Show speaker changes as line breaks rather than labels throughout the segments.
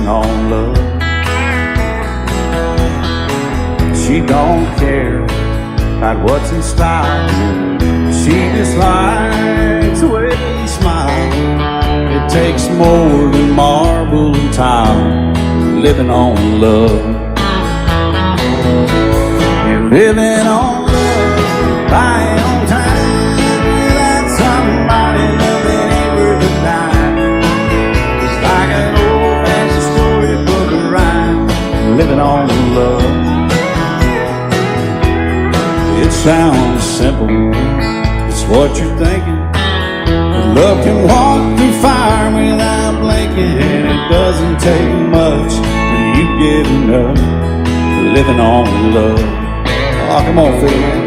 on love. She don't care about what's in style. She just likes the way he smiles. It takes more than marble and tile, living on love. You're living on love, buying on time. Without somebody loving ain't worth a dime. It's like an old-fashioned storybook rhyme, living on love. It sounds simple, it's what you're thinking. But love can walk through fire without blinking. And it doesn't take much when you get enough, living on love. Oh, come on, Phil, man.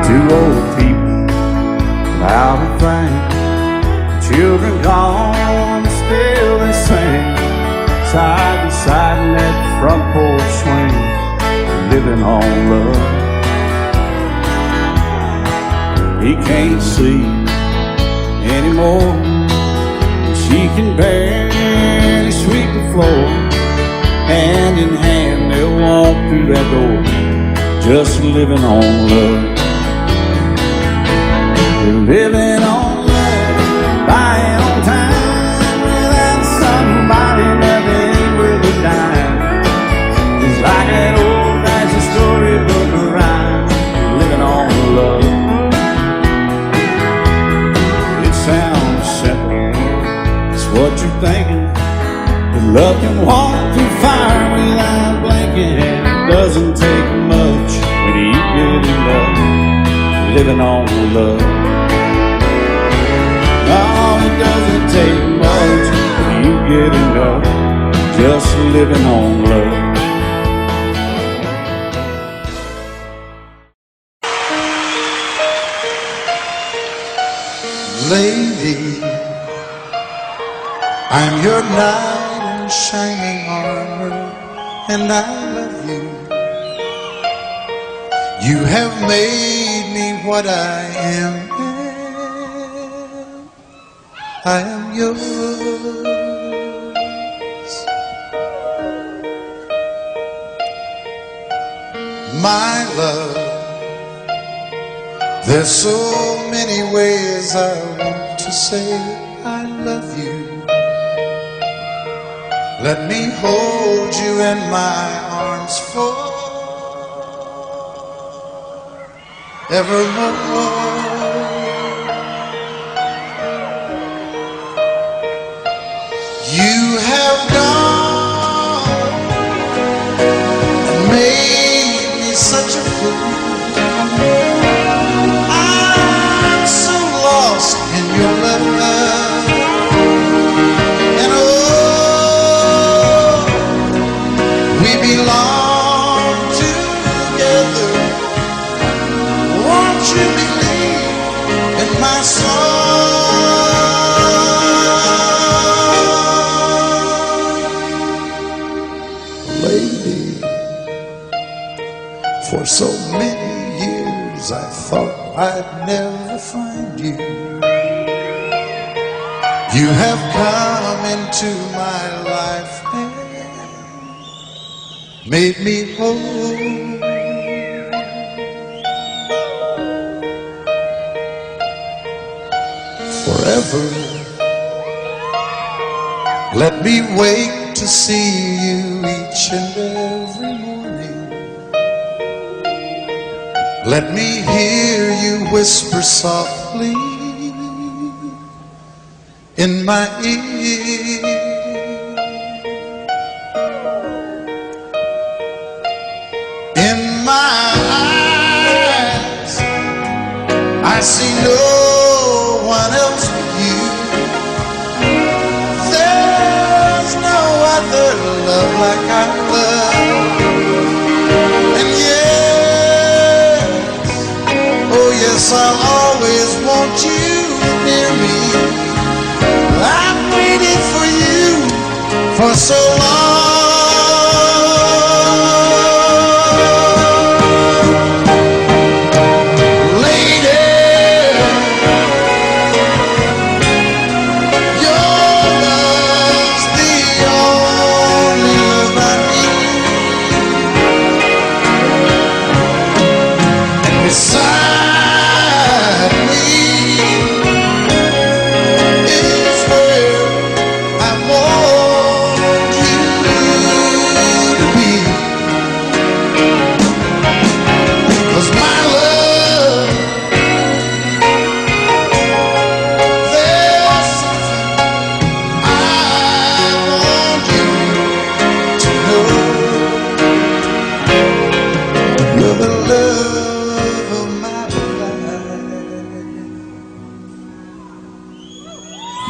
Two old people without a thing, children gone, still they sing, side by side in that front porch swing, living on love. He can't see anymore, she can barely sweep the floor. Hand in hand they'll walk through that door, just living on love. Living on love, buying on time. Without somebody loving ain't worth a dime. It's like an old-fashioned storybook rhyme, living on love. It sounds simple, it's what you're thinking. But love can walk through fire without blinking. And it doesn't take much when you get in love, living on love. Oh, it doesn't take much when you get enough, just living on love.
Lady, I'm your knight in shining armor, and I love you. You have made me what I am. I am yours. My love, there's so many ways I want to say I love you. Let me hold you in my arms forevermore. You have gone and made me such a fool. I'm so lost in your love, and oh, we belong together. Won't you believe in my song? For so many years I thought I'd never find you. You have come into my life and made me whole. Forever, let me wake to see you each and every morning. Let me hear you whisper softly in my ear. In my eyes, I see no one else but you. like I love. And yes, oh yes, I'll always want you near me. I've waited for you for so long.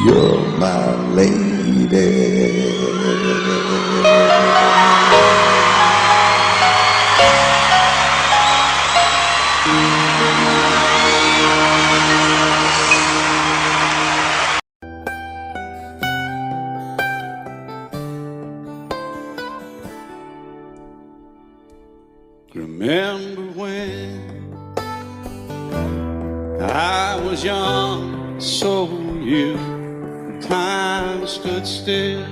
You're my lady.
Remember when I was young, so were you. Time stood still.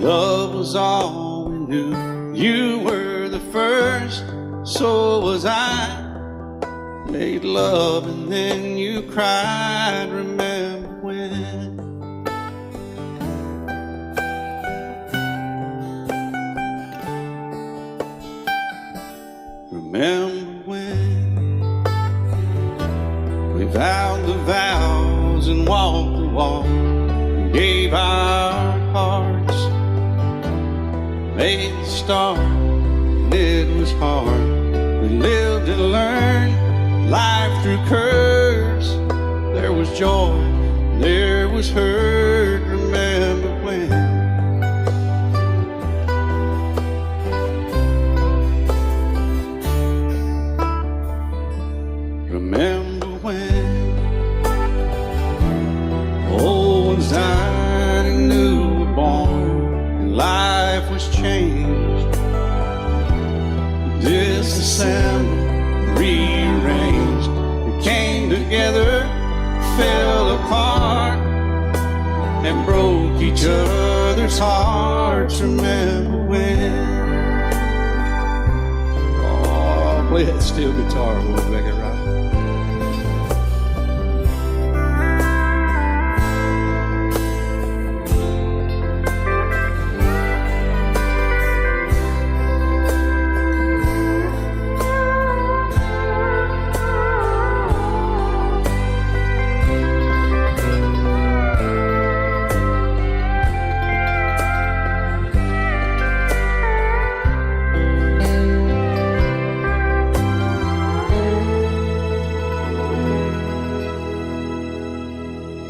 Love was all we knew. You were the first, so was I. Made love and then you cried. Remember when? Remember when we vowed the vows and walked the walk, and gave our hearts, made the start, and it was hard. We lived and learned life through curves. There was joy, there was hurt. Remember when? Remember when old ones died and new were born, and life was changed, disassembled, rearranged. We came together, fell apart, and broke each other's hearts. Remember when? Oh, play that steel guitar, we'll make it right.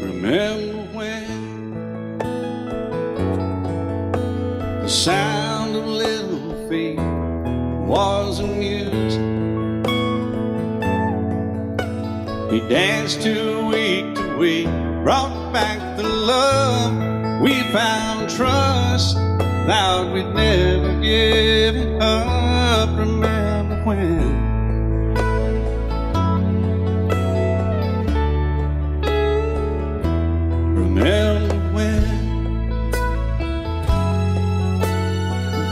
Remember when the sound of little feet was amusing? He danced to week, brought back the love. We found trust, vowed we'd never give it up. Remember when? Remember when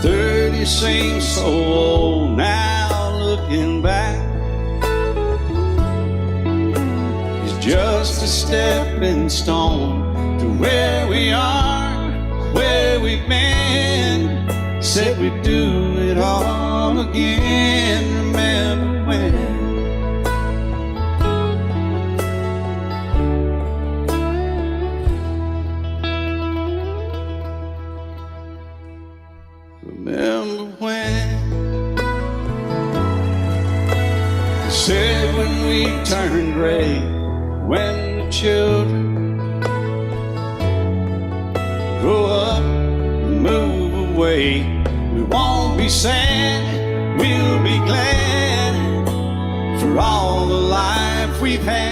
30 seems so old now, looking back. It's just a stepping stone to where we are, where we've been. Said we'd do it all again. Remember when? Remember when you said when we turned gray, when the children grow up away. We won't be sad, we'll be glad for all the life we've had.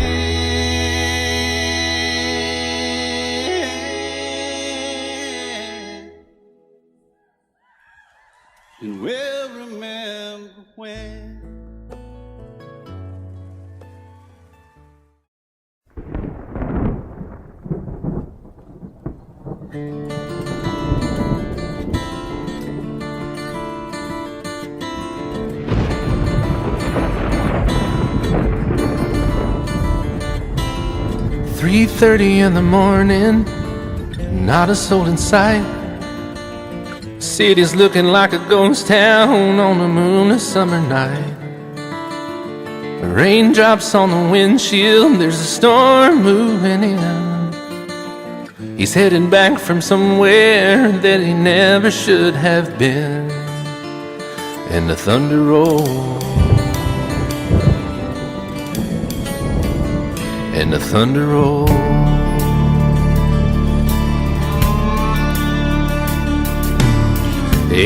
And we'll remember when.
"3:30 in the morning, not a soul in sight. City's looking like a ghost town on a moonless summer night. Raindrops on the windshield, there's a storm moving in. He's heading back from somewhere that he never should have been. And the thunder rolls, and the thunder rolls.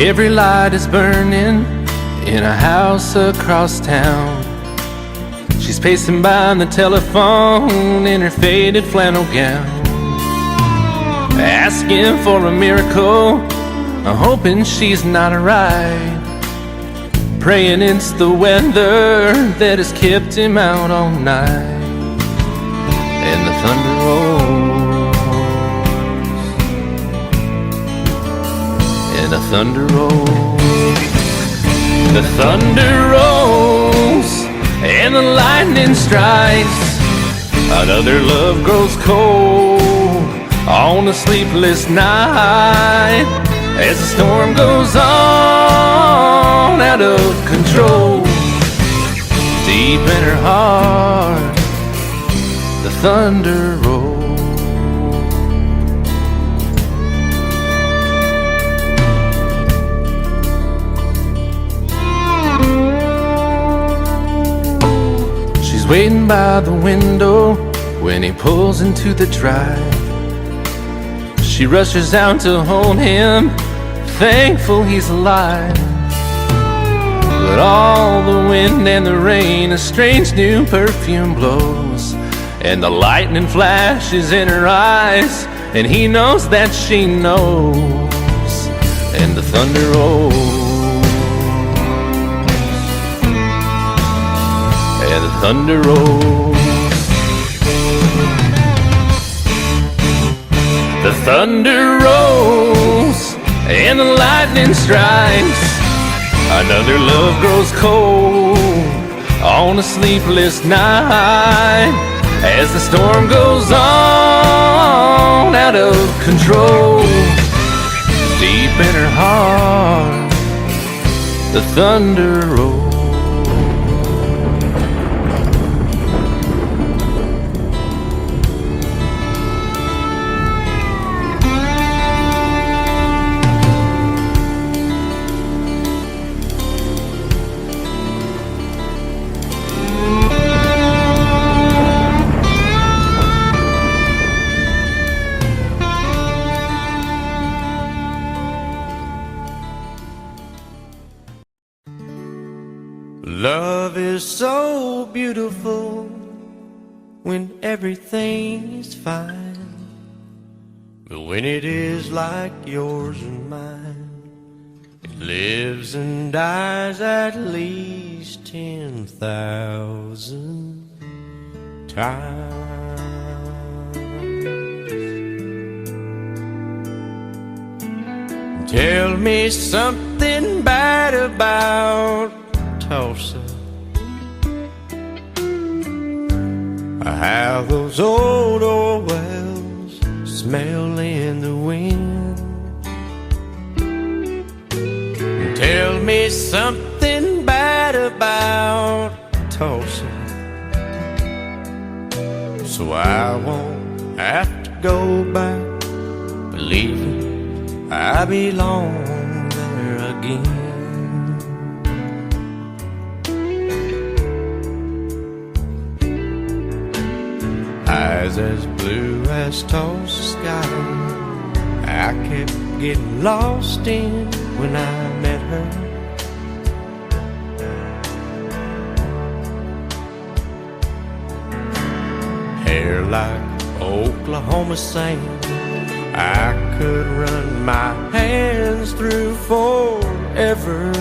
Every light is burning in a house across town. She's pacing by the telephone in her faded flannel gown, asking for a miracle, hoping she's not alright, praying it's the weather that has kept him out all night. And the thunder rolls, and the thunder rolls. The thunder rolls, and the lightning strikes. Another love grows cold on a sleepless night, as the storm goes on out of control. Deep in her heart, the thunder rolls. She's waiting by the window when he pulls into the drive. She rushes out to hold him, thankful he's alive. But all the wind and the rain, a strange new perfume blows, and the lightning flashes in her eyes, and he knows that she knows. And the thunder rolls, and the thunder rolls. The thunder rolls, and the lightning strikes. Another love grows cold on a sleepless night, as the storm goes on out of control. Deep in her heart, the thunder rolls.
Love is so beautiful when everything is fine, but when it is like yours and mine, it lives and dies at least 10,000 times. Tell me something bad about Tulsa, how those old oil wells smell in the wind. Tell me something bad about Tulsa, so I won't have to go back believing I belong there again. Eyes as blue as Tulsa sky, I kept getting lost in when I met her. Hair like Oklahoma sand, I could run my hands through forever.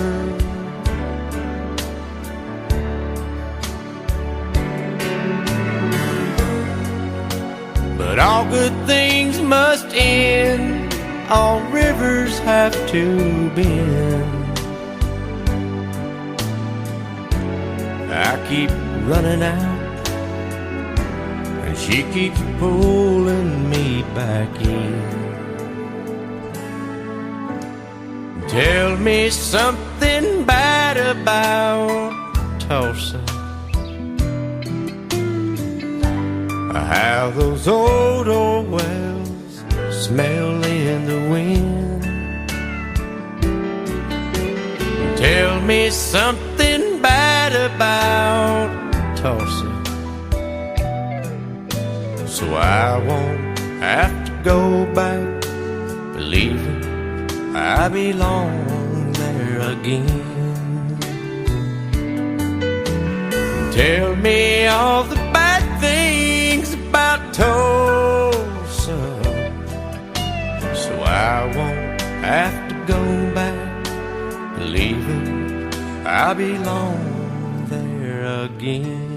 But all good things must end, all rivers have to bend. I keep running out, and she keeps pulling me back in. Tell me something bad about Tulsa, how those old wells smell in the wind. Tell me something bad about Tulsa, so I won't have to go back believing I belong there again. Tell me all the bad things about Tulsa, so I won't have to go back believing I belong there again.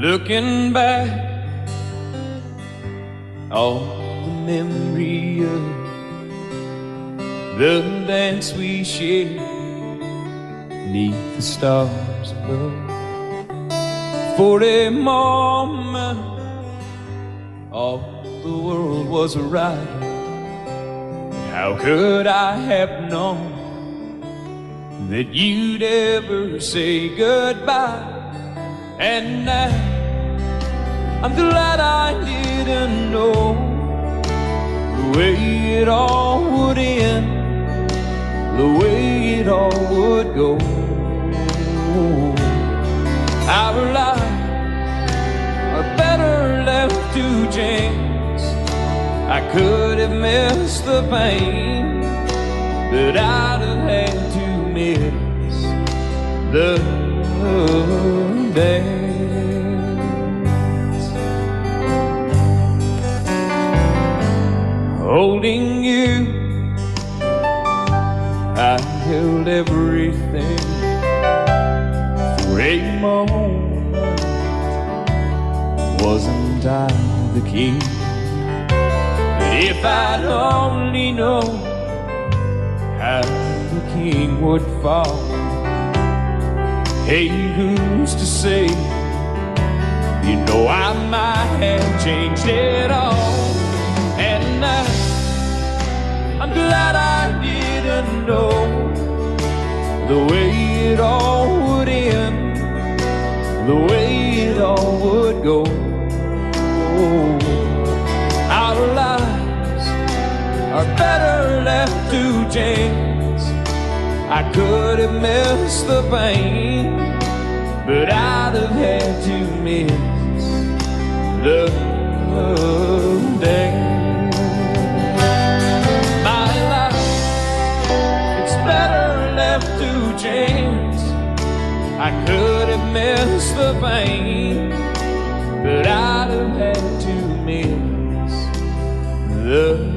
Looking back, all the memory of the dance we shared neath the stars above. For a moment, all the world was right. How could I have known that you'd ever say goodbye? And now I'm glad I didn't know the way it all would end, the way it all would go. Our lives are better left to chance. I could have missed the pain, but I'd have had to miss the dance. Holding you, I held everything. For a moment, wasn't I the king? But if I'd only known how the king would fall, hey, who's to say? You know I might have changed it all. And now I'm glad I didn't know the way it all would end, the way it all would go. Our lives are better left to chance. I could have missed the pain, but I'd have had to miss the dance. My life, it's better left to chance. I could have missed the pain, but I'd have had to miss the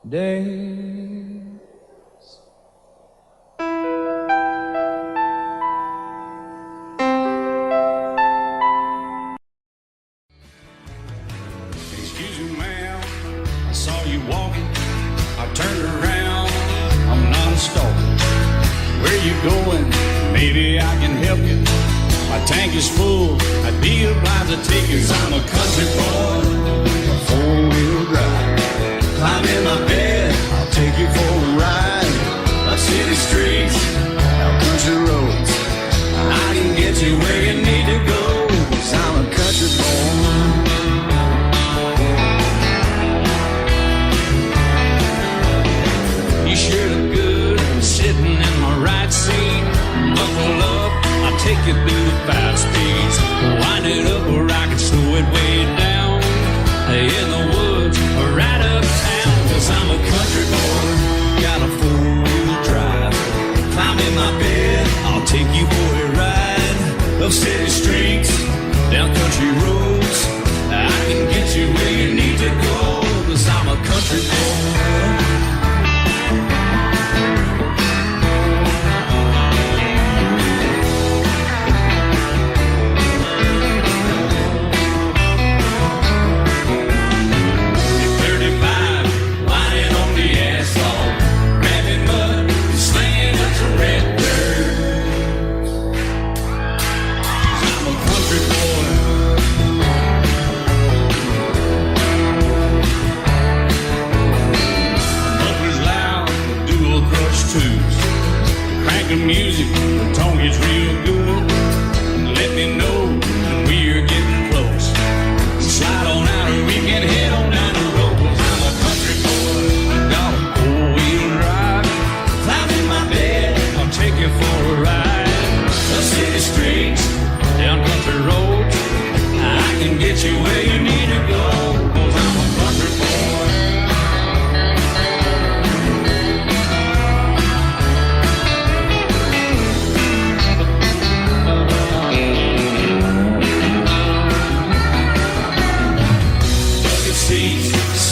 dance.
Excuse me, ma'am, I saw you walking. I turned around, I'm not a stalker. Where you going? Maybe I can help you. my tank is full, I'd be obliged to take you. 'Cause I'm a country boy, a four-wheel drive. Climb in my bed, I'll take you for a ride. Up city streets, down country roads, I can get you where you need to go. 'Cause I'm a country boy. You sure look good sitting in my right seat. Buckle up, I'll take you through the 5 speeds. Wind it up where I can slow it way down. In the woods or right uptown. 'Cause I'm a country boy, got a four-wheel drive. Climb in my bed, I'll take you for a ride. Up city streets, down country roads, I can get you where you need to go. 'Cause I'm a country boy. The music, the tone gets real good. Let me know when we're getting close. Slide on out or we can head on down the road. 'Cause I'm a country boy, got a four-wheel drive. Climb in my bed, I'll take you for a ride. Up city streets, down country roads, I can get you where you need to go. 'Cause I'm a country boy.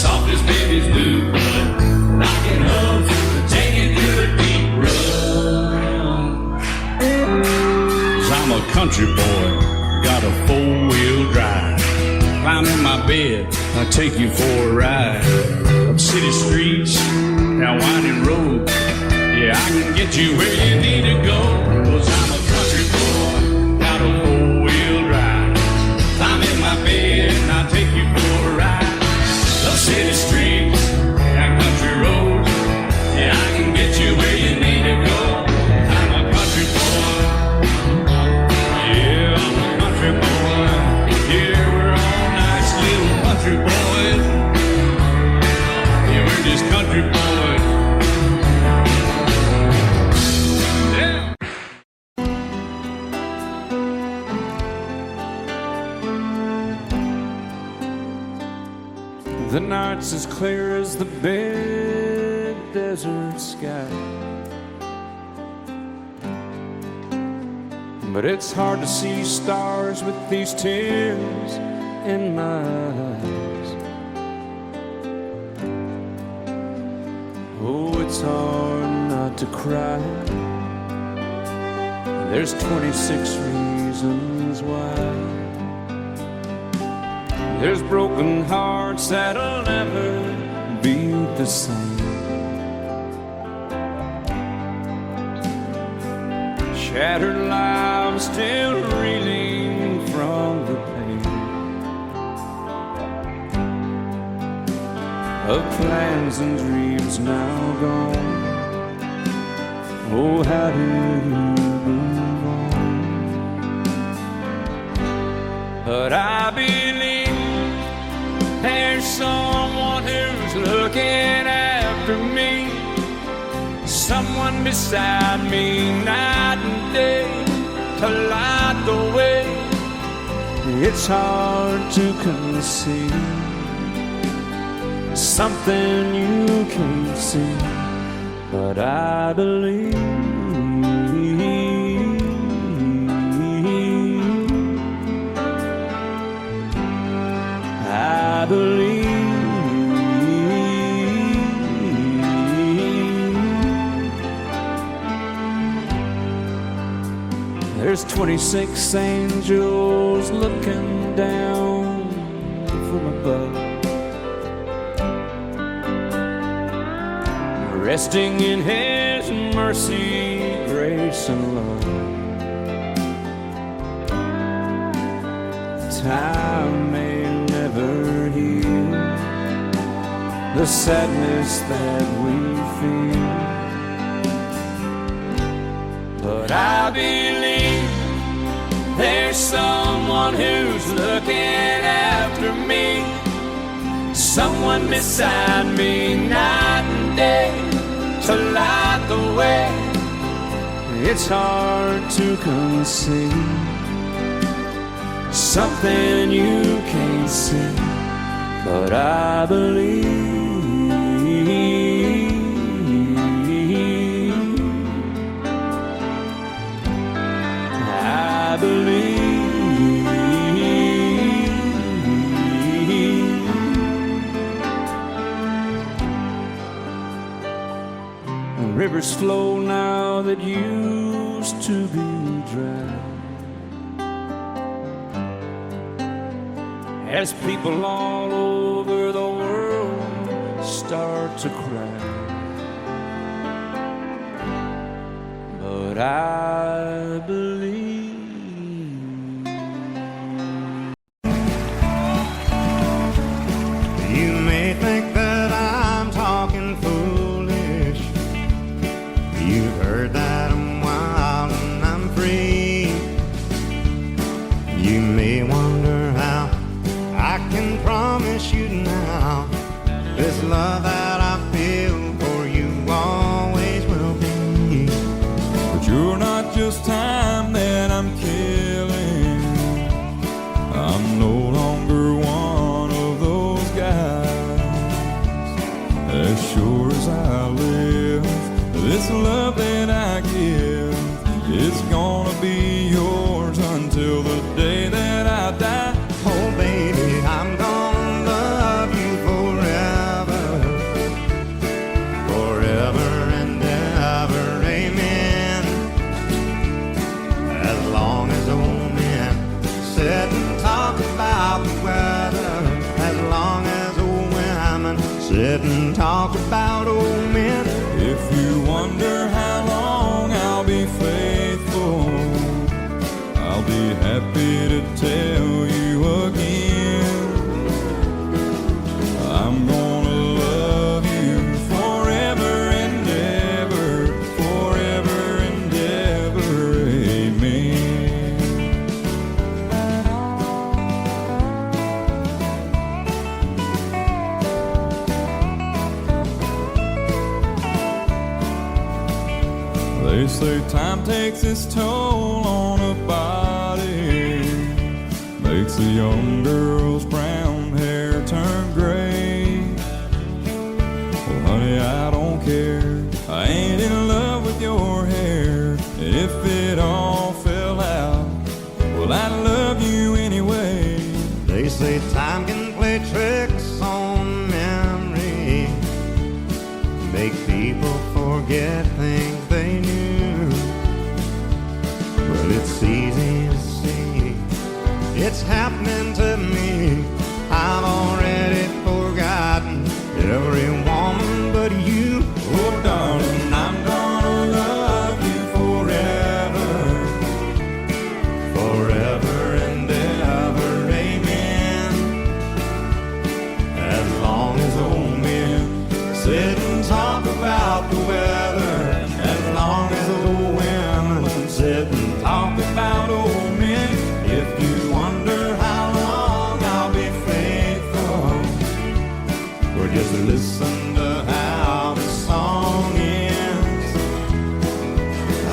Soft as baby's blue blood, knocking up, take it to the deep run. 'Cause I'm a country boy, got a four-wheel drive. Climb in my bed, I'll take you for a ride. Up city streets, down winding roads, yeah, I can get you where you need to go. 'Cause I'm a country boy, got a four-wheel drive. Climb in my bed, and I'll take you for a ride. Up city streets, down country roads, yeah, I can get you where you need to go. I'm a country boy, yeah, I'm a country boy. Yeah, we're all nice little country boys. Yeah, we're just country boys. Yeah.
The night's as clear as the big desert sky, but it's hard to see stars with these tears in my eyes. Oh, it's hard not to cry. There's 26 reasons why. There's broken hearts that'll never be the same. Shattered lives still reeling from the pain of plans and dreams now gone. Oh, how do you move on? But I believe there's someone who's looking after me, someone beside me night and day to light the way. It's hard to conceive something you can't see, but I believe. I believe. There's 26 angels looking down from above, resting in His mercy, grace, and love. time may never heal the sadness that we feel, but I believe there's someone who's looking after me, someone beside me night and day to light the way. It's hard to conceive something you can't see, but I believe. I believe. Rivers flow now that used to be dry, as people all over the world start to cry. But I believe.
You may think that I'm talking foolish. You've heard that I'm wild and I'm free. You may wonder how I can promise you now this love that I feel for you always will be.
But you're not just time that I'm killing. I'm no longer one of those guys. As sure as I live, this love that I give is gonna be yours until the day that I die.
Oh baby, I'm gonna love you forever, forever and ever, amen. As long as old men sit and talk about the weather, as long as old women sit and talk about old men.
If you wonder how long I'll be faithful, I'll be happy to tell you again. I'm gonna love you forever and ever, forever and ever, amen. They say time takes its toll on a body, makes a young girl's brown hair turn gray. Well, honey, I don't care. I ain't in love with your hair. And if it all fell out, well, I love you anyway.
They say time can play tricks on memory, make people forget things they knew. Well, it's easy to see, it's happening to me. I've already forgotten every woman but you. Oh darling, I'm gonna love you forever, forever and ever, amen. As long as old men sit and talk about the weather, as long as old women sit and talk about old men. If you wonder how long I'll be faithful, or just listen to how the song ends.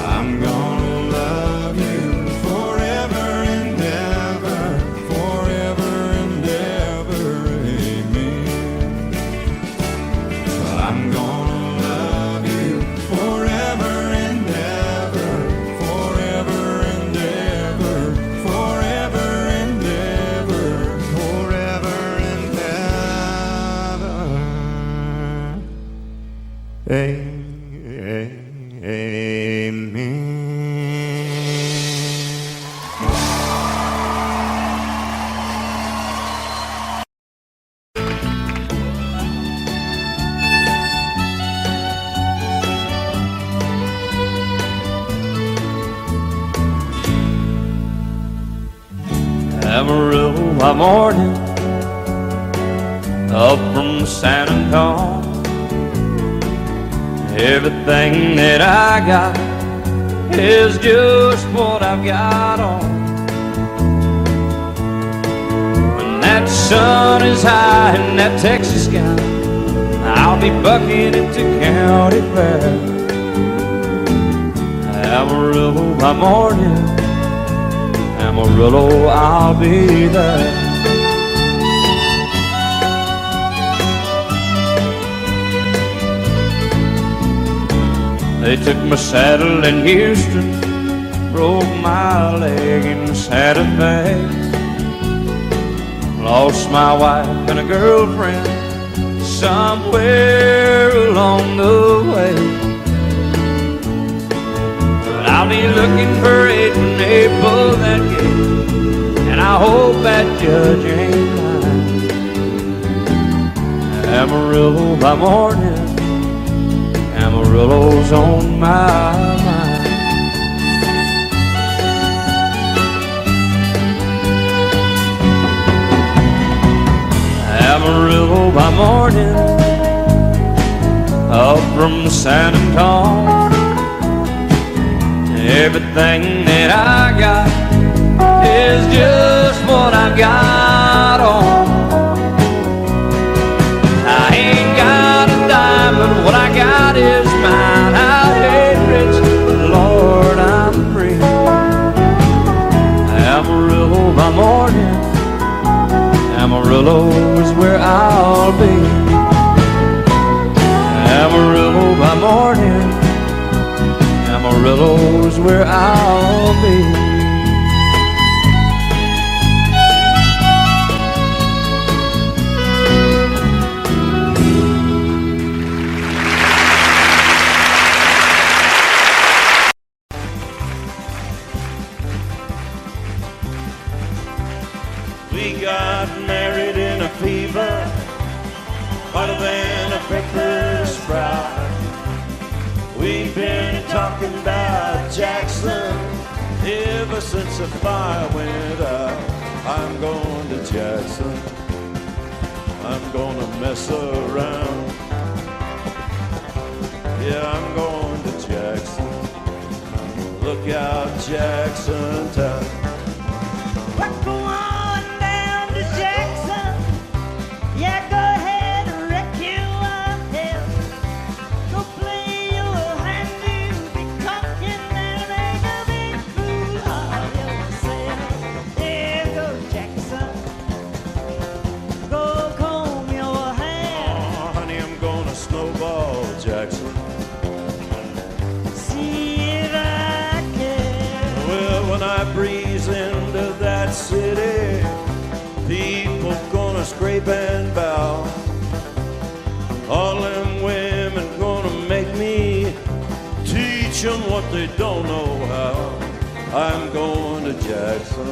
I'm gonna love you forever and ever, forever and ever, amen. I'm gonna love you forever and ever, forever and ever, forever and ever, forever and ever, amen.
Amarillo
by morning up from San Antonio. Everything that I got is just what I've got on. When that sun is high in that Texas sky, I'll be bucking into county fair. Amarillo by morning, Amarillo, I'll be there. They took my saddle in Houston, broke my leg in Santa Fe. Lost my wife and a girlfriend somewhere along the way. But I'll be looking for it when they pull that gate, and I hope that judge ain't lying. Amarillo by morning, Amarillo's on my mind. Amarillo by morning, up from San Antonio. Everything that I got is just what I got on. I ain't got a dime, but what I got is mine. I ain't rich, but Lord, I'm free. Amarillo by morning, Amarillo is where I'll be. Amarillo by morning, Amarillo is where I'll be.
We got married in a fever, hotter than a pepper sprout. We've been talking about Jackson ever since the fire went out. I'm going to Jackson, I'm gonna mess around. Yeah, I'm going to Jackson, look out Jackson town. Breeze into that city, people gonna scrape and bow. All them women gonna make me teach them what they don't know how. I'm going to Jackson,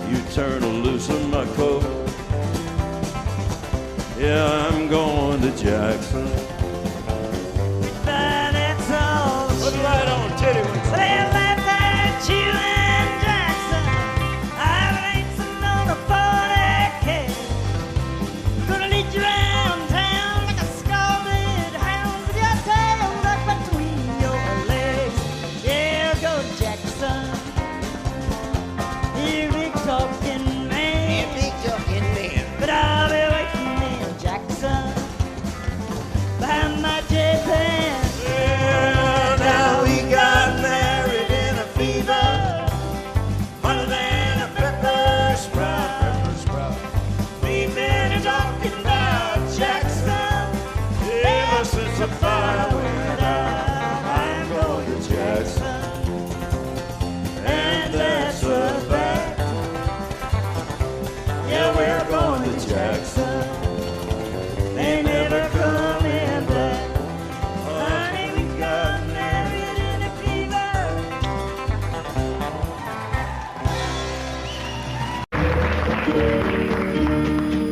you turn loose in my coat. Yeah, I'm going to Jackson.
But it's all
put it right on, titty wings.
You and Jackson, I've racing on a 40K. Gonna lead you around town like a scalded hound with your tail tucked between your legs. Yeah, go Jackson, you big talking man.
Yeah, big talking man.
But I'll be waiting in Jackson behind my J-Pan.
Yeah, now we got married in a fever, hotter than a pepper sprout. We've been talking about Jackson ever since the fire went out. I'm going to Jackson, and that's a fact. Yeah, we're going to Jackson. They never coming back. Honey, we got married in a fever.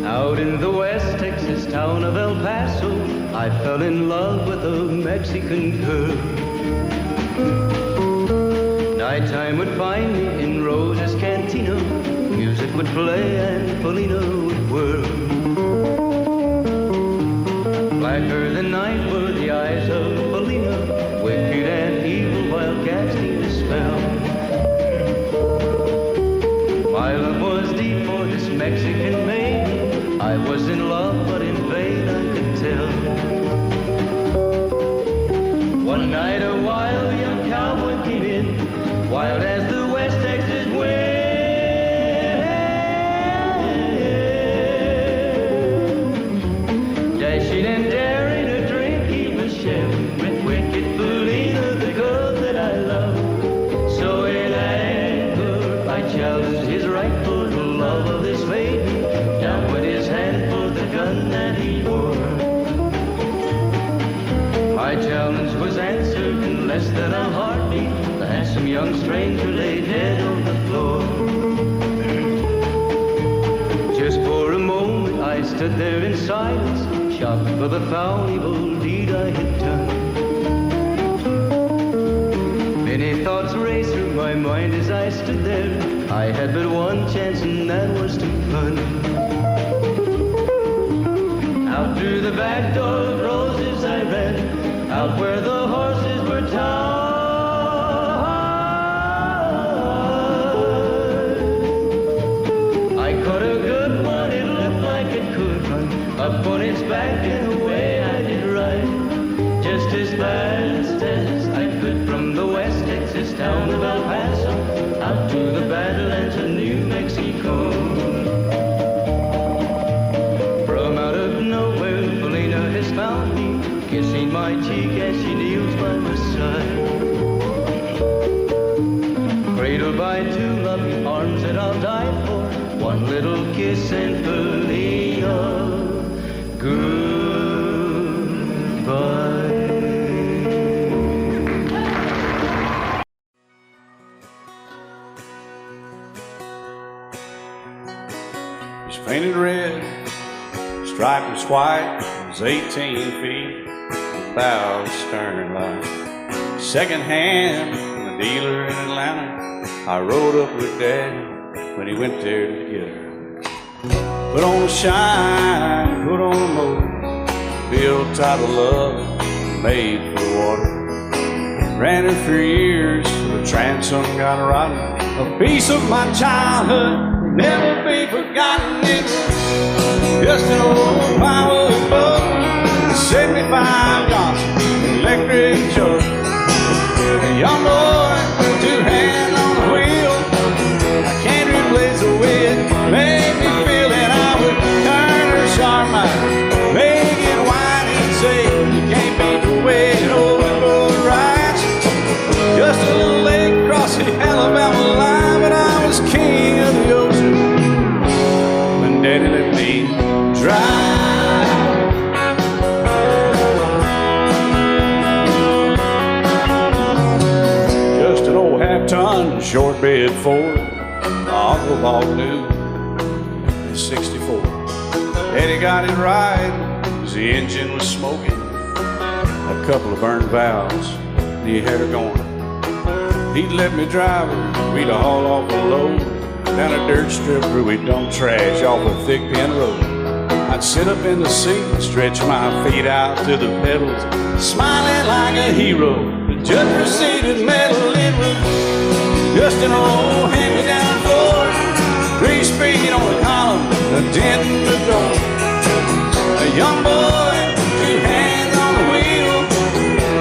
Out in the West Texas town of El Paso, I fell in love with a Mexican girl. Nighttime would find me in Rose's Cantina, music would play and Felina would whirl. Blacker than night were the eyes of Felina, wicked and evil while casting a spell. My love was deep for this Mexican maiden. I was in love, but in vain I could tell. One night a wild young cowboy came in, wild as the West Texas wind. Dashing and daring, a drink he was sharing with wicked Felina, the girl that I love. So in anger I challenged his rightful love of this maiden. Down went his hand for the gun that he wore. My challenge was answered in less than a heartbeat. The handsome young stranger lay dead on the floor. Just for a moment I stood there in silence, shocked for the foul evil deed I had done. Many thoughts raced through my mind as I stood there. I had but one chance and that was to run. Out through the back door of roses I ran, out where the horses were tied. I caught a good one, it looked like it could run up on its back and away I did ride, just as fast as I could from the West Texas town of El Paso out to the Badlands of New Mexico. From out of nowhere, Felina has found me, kissing my cheek as she kneels by my side. Cradled by two loving arms that I'll die for, one little kiss and Felina, goodbye.
He's painted red, striped was white, it was 18 feet, about stern line. Second hand from a dealer in Atlanta. I rode up with Daddy when he went there to get her. Put on a shine, put on a motor, built tight of love, made for the water. Ran her for years, the transom got rotten. A piece of my childhood, never be forgotten. It's just an old power boat, 75 Johnson, electric jug. A young boy, two hands on the wheel. I can't replace the way it made me feel. And I would turn her sharp mind, make it wide and say, you can't beat the way an old boat rides. Just a little lake across the Alabama line, but I was king of the ocean when Daddy let me drive. Just an old half-ton short bed Ford, my uncle bought new in '64. Daddy got it right, cause the engine was smoking, a couple of burned valves, and he had her going. He'd let me drive her, we'd haul off a load down a dirt strip where we'd dump trash off a thick pin road. I'd sit up in the seat and stretch my feet out to the pedals, smiling like a hero. The judge proceeded metal, it was just an old hand-me-down Ford, 3-speed on the column, a dent in the door. A young boy, two hands on the wheel,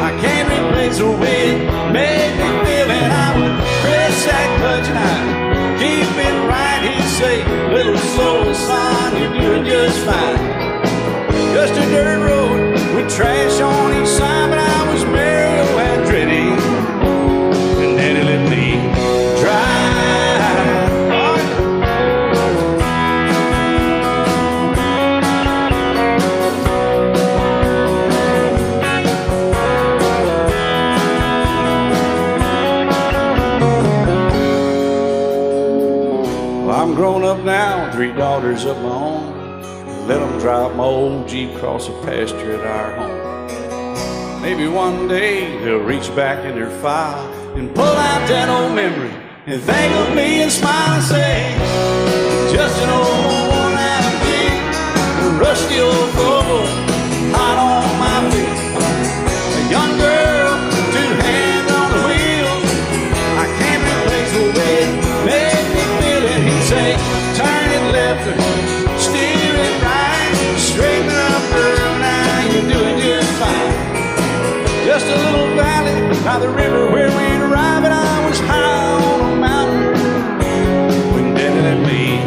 I can't replace the way it made me feel. And I would press that clutch and I'd keep it right. He'd say, little slow, son, you're doing just fine. Just a dirt road with trash on each side, but I was Mario Andretti, and Daddy let me drive. I'm grown up now, 3 daughters of my own. Let them drive my old Jeep across the pasture at our home. Maybe one day they'll reach back in their file and pull out that old memory and think of me and smile and say, just an old worn-out Jeep, a rusty old Volvo, hot on my feet. A young girl, two hands on the wheel. I can't replace the way it made me feel it. He'd say, turn it left or steer it right. Straighten up, girl, now you're doing just fine. Just a little valley by the river where we'd arrive, and I was high on a mountain when Daddy let me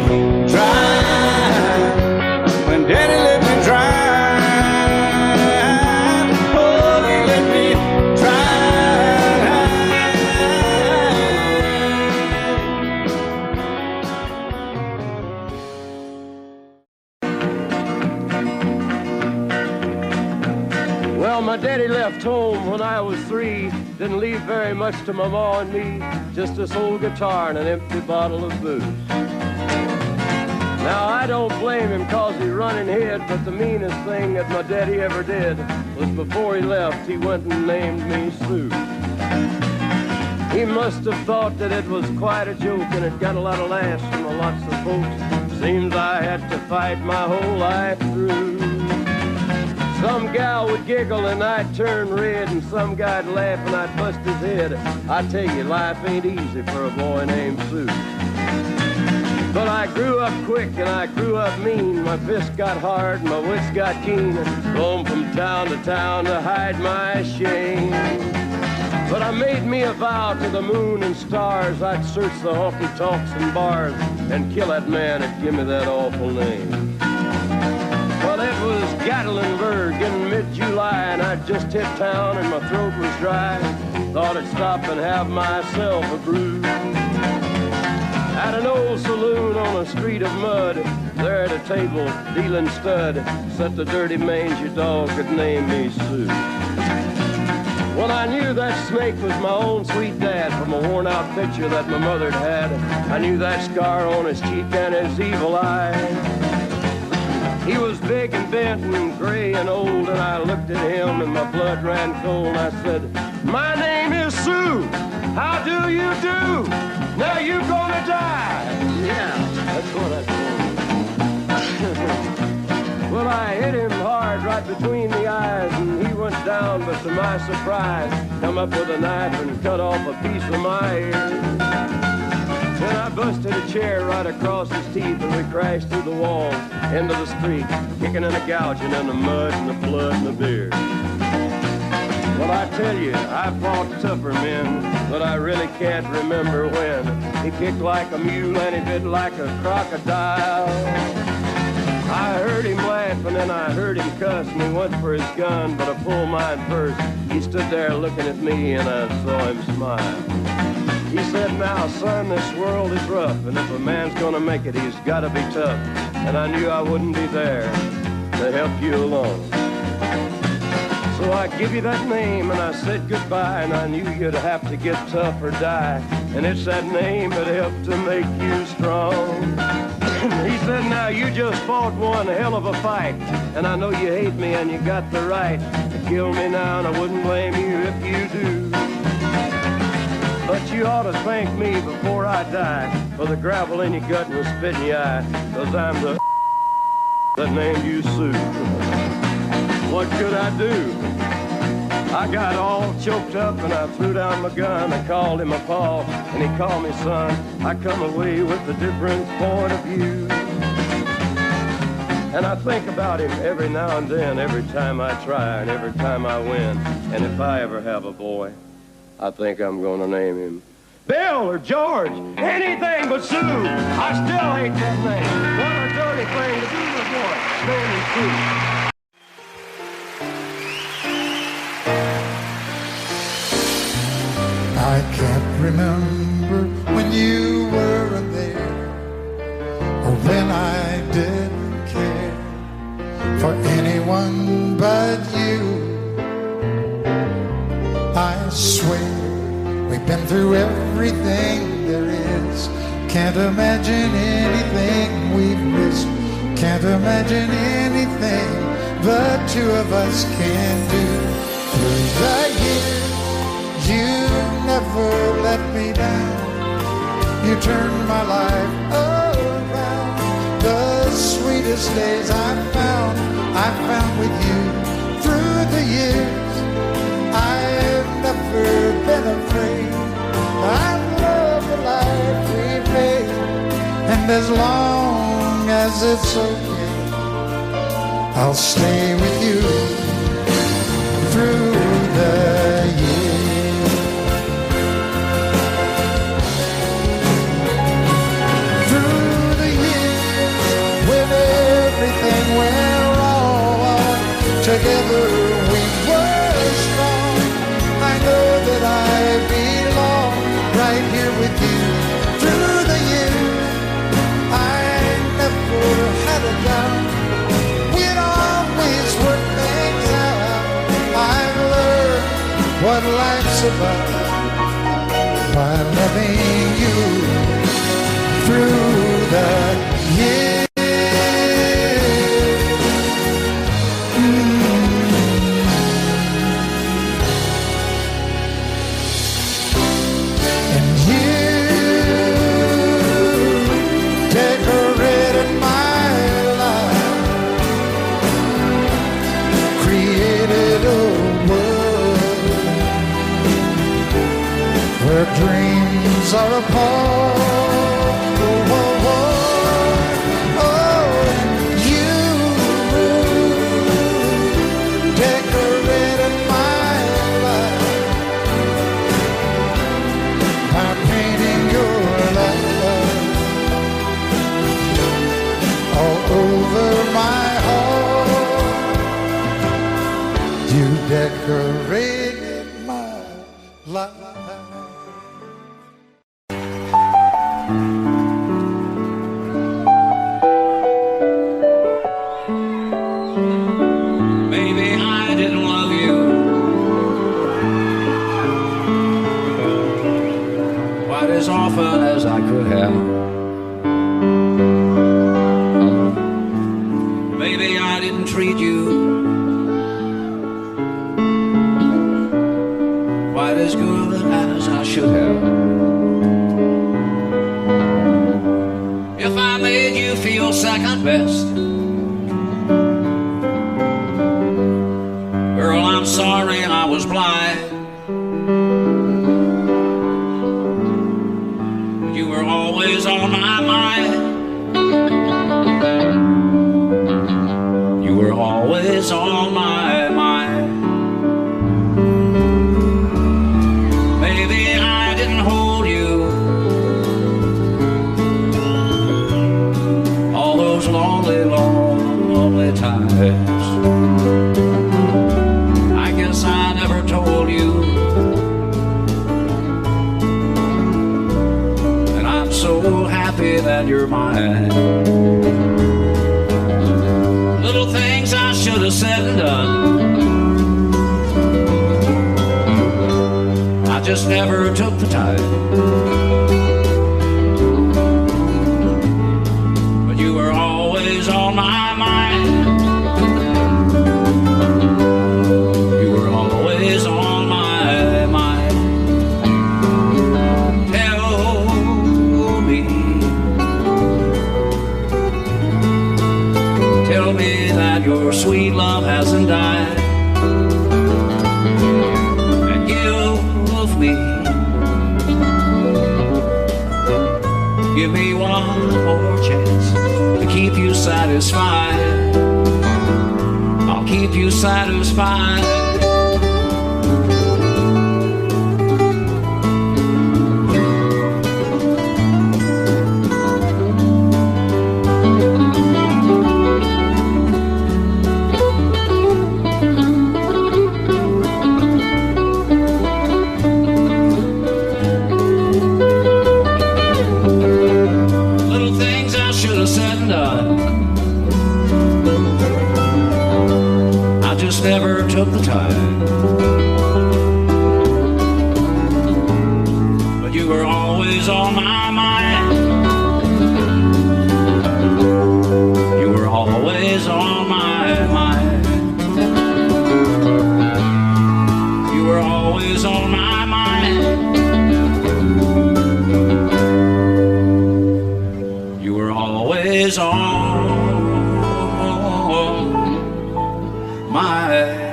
drive. When Daddy let me drive. Oh, he let me
Well, my daddy left home when I was 3. Didn't leave very much to my ma and me. Just this old guitar and an empty bottle of booze. Now, I don't blame him cause he run and hid, but the meanest thing that my daddy ever did was before he left, he went and named me Sue. He must have thought that it was quite a joke, and it got a lot of laughs from lots of folks. Seems I had to fight my whole life through. Some gal would giggle and I'd turn red, and some guy'd laugh and I'd bust his head. I tell you, life ain't easy for a boy named Sue. But I grew up quick and I grew up mean. My fists got hard and my wits got keen. Roamed from town to town to hide my shame. But I made me a vow to the moon and stars, I'd search the honky-tonks and bars and kill that man that give me that awful name. Well, it was Gatlinburg in mid-July, and I'd just hit town and my throat was dry. Thought I'd stop and have myself a brew. At an old saloon on a street of mud, there at a table, dealing stud, sat the dirty mangy dog that named me Sue. Well, I knew that snake was my own sweet dad from a worn-out picture that my mother'd had. I knew that scar on his cheek and his evil eye. He was big and bent and gray and old, and I looked at him and my blood ran cold. I said, my name is Sue. How do you do? Now you gonna die. Yeah, that's what I told him. Well, I hit him hard right between the eyes, and he went down, but to my surprise, come up with a knife and cut off a piece of my ear. Then I busted a chair right across his teeth, and we crashed through the walls into the street, kicking and a gouging in the mud and the blood and the beer. Well, I tell you, I fought tougher men, but I really can't remember when. He kicked like a mule and he bit like a crocodile. I heard him laugh and then I heard him cuss, and he went for his gun, but I pulled mine first. He stood there looking at me and I saw him smile. He said, now, son, this world is rough, and if a man's gonna make it, he's gotta be tough. And I knew I wouldn't be there to help you along. So I give you that name, and I said goodbye, and I knew you'd have to get tough or die. And it's that name that helped to make you strong. He said, now, you just fought one hell of a fight, and I know you hate me, and you got the right to kill me now, and I wouldn't blame you if you do. But you ought to thank me before I die for the gravel in your gut and the spit in your eye, 'cause I'm the that named you Sue. What could I do? I got all choked up and I threw down my gun. I called him a paw and he called me son. I come away with a different point of view. And I think about him every now and then, every time I try and every time I win. And if I ever have a boy, I think I'm gonna name him Bill or George, anything but Sue. I still hate that name. What a dirty thing to do to a boy, naming Sue.
I can't remember when you weren't there, or when I didn't care for anyone but you. I swear we've been through everything there is. Can't imagine anything we've missed. Can't imagine anything the two of us can do. Through the years, you never let me down. You turned my life around. sweetest days I've found with you through the years. I've never been afraid. I've loved the life we've made, and as long as it's okay, I'll stay with you through the years. Through the years, when everything went wrong, together we were strong. I know that I belong right here with you. Through the years, I never had a doubt. We'd always work things out. I've learned what life's about by loving you through the years. Dreams are apart. Oh, oh, oh. Oh, you decorated my life by painting your love all over my heart. You decorated my life.
As often as I could have. Maybe I didn't treat you quite as good as I should have. If I made you feel second best, girl, I'm sorry I was blind. You were always on my mind. You were always on my mind. Maybe I didn't hold you all those lonely, lonely times. I guess I never told you. So happy that you're mine. Little things I should have said and done, I just never took the time. But you were always on my mind. You were always on my mind. Tell me that your sweet love hasn't died, and give me one more chance to keep you satisfied. I'll keep you satisfied. Never took the time, but you were always on my mind. You were always on my mind. You were always on my mind. You were always on
my.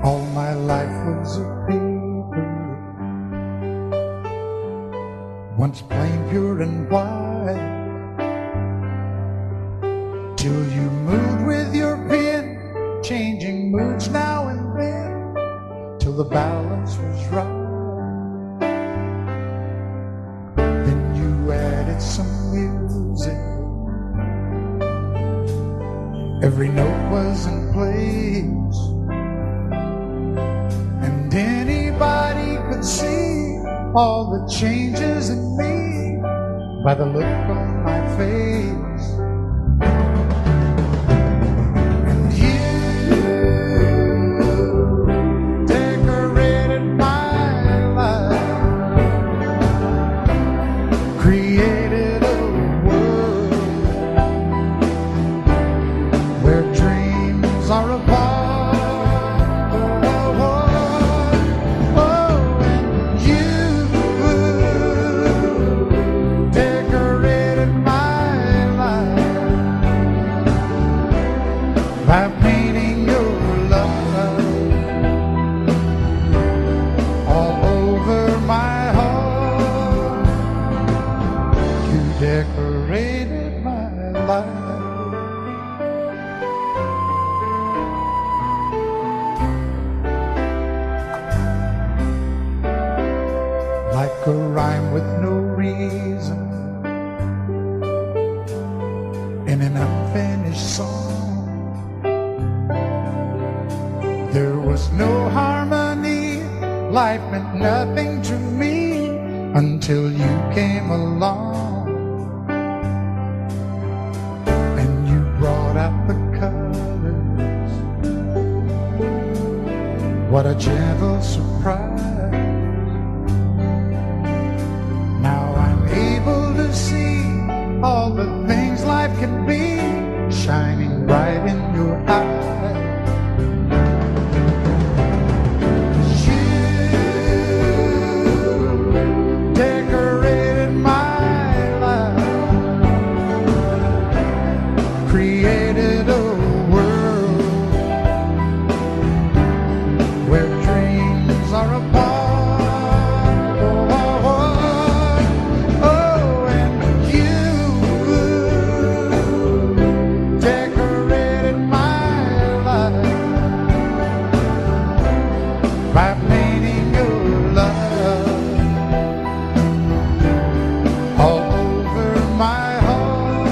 All my life was a paper, once plain, pure, and white, till you moved with your pen, changing moods now and then, till the balance was right. Then you added some music, every note was in place, and anybody could see all the changes in me by the look on my face. And you decorated my life, created a world where dreams are apart. By painting your love all over my heart, you decorated my life. Like a rhyme with no reason in an unfinished song, there was no harmony, life meant nothing to me until you came along. And you brought out the colors, what a gentle surprise. Now I'm able to see all the things life can be, shining bright in your eyes. Created a world where dreams are apart. Oh, and you decorated my life by painting your love all over my heart.